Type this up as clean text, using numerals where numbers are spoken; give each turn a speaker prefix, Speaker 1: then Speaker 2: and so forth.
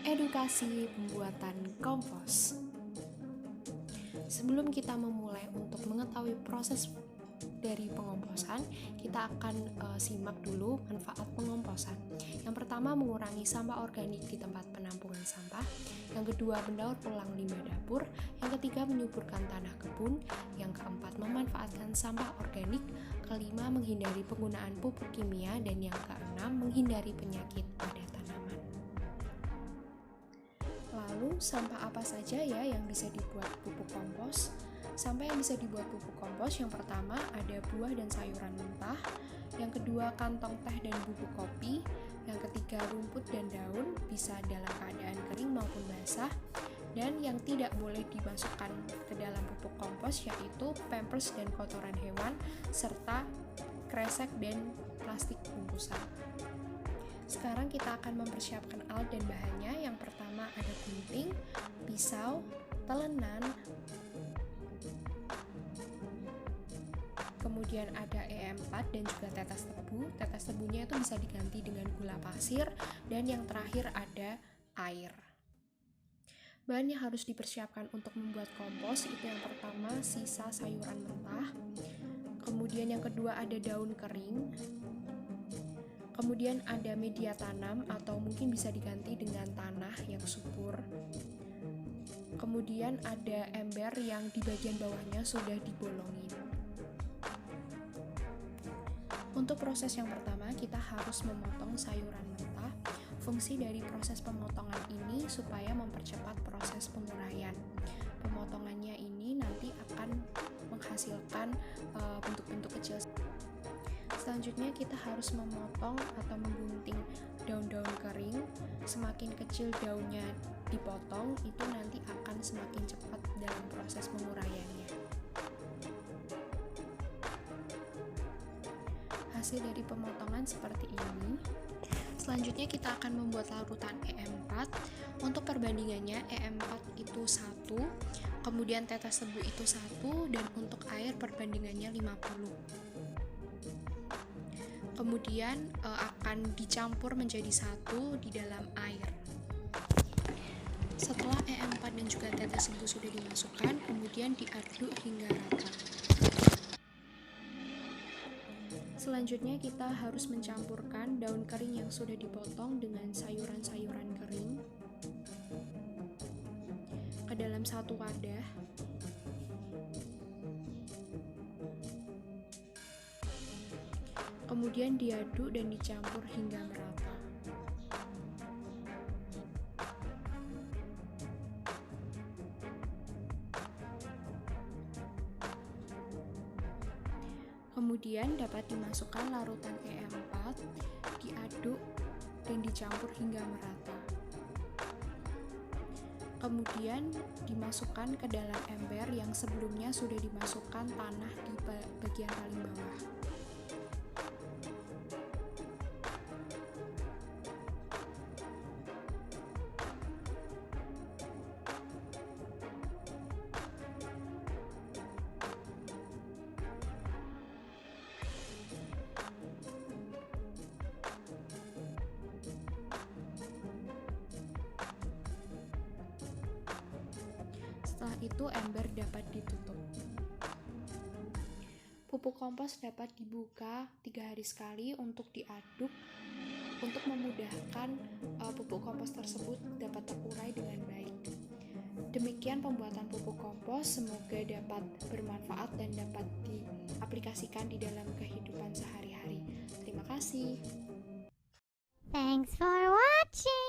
Speaker 1: Edukasi pembuatan kompos. Sebelum kita memulai untuk mengetahui proses dari pengomposan, kita akan simak dulu manfaat pengomposan. Yang pertama, mengurangi sampah organik di tempat penampungan sampah. Yang kedua, mendaur ulang limbah dapur. Yang ketiga, menyuburkan tanah kebun. Yang keempat, memanfaatkan sampah organik. Kelima, menghindari penggunaan pupuk kimia. Dan yang keenam, menghindari penyakit pada tanaman. Lalu, sampah apa saja ya yang bisa dibuat pupuk kompos? Sampah yang bisa dibuat pupuk kompos yang pertama ada buah dan sayuran mentah, yang kedua kantong teh dan bubuk kopi, yang ketiga rumput dan daun bisa dalam keadaan kering maupun basah, dan yang tidak boleh dimasukkan ke dalam pupuk kompos yaitu pampers dan kotoran hewan, serta kresek dan plastik bungkusan. Sekarang kita akan mempersiapkan alat dan bahannya. Yang pertama ada gunting, pisau, telenan, kemudian ada E4 dan juga tetes tebu. Tetes tebunya itu bisa diganti dengan gula pasir, dan yang terakhir ada air. Bahan yang harus dipersiapkan untuk membuat kompos itu yang pertama sisa sayuran mentah, kemudian yang kedua ada daun kering, kemudian ada media tanam atau mungkin bisa diganti dengan tanah yang subur. Kemudian ada ember yang di bagian bawahnya sudah dibolongin. Untuk proses yang pertama, kita harus memotong sayuran mentah. Fungsi dari proses pemotongan ini supaya mempercepat proses penguraian. Pemotongannya ini nanti akan menghasilkan bentuk-bentuk kecil. Selanjutnya kita harus memotong atau menggunting daun-daun kering. Semakin kecil daunnya dipotong, itu nanti akan semakin cepat dalam proses penguraiannya. Hasil dari pemotongan seperti ini. Selanjutnya kita akan membuat larutan E4. Untuk perbandingannya E4 itu 1, kemudian tetes tebu itu 1, dan untuk air perbandingannya 50. Kemudian akan dicampur menjadi satu di dalam air. Setelah E4 dan juga tetes tebu sudah dimasukkan, kemudian diaduk hingga rata. Selanjutnya kita harus mencampurkan daun kering yang sudah dipotong dengan sayuran-sayuran kering ke dalam satu wadah. Kemudian diaduk dan dicampur hingga merata. Kemudian dapat dimasukkan larutan E4, diaduk dan dicampur hingga merata. Kemudian dimasukkan ke dalam ember yang sebelumnya sudah dimasukkan tanah di bagian paling bawah. Setelah itu ember dapat ditutup. Pupuk kompos dapat dibuka 3 hari sekali untuk diaduk untuk memudahkan pupuk kompos tersebut dapat terurai dengan baik. Demikian pembuatan pupuk kompos, semoga dapat bermanfaat dan dapat diaplikasikan di dalam kehidupan sehari-hari. Terima kasih.
Speaker 2: Thanks for watching.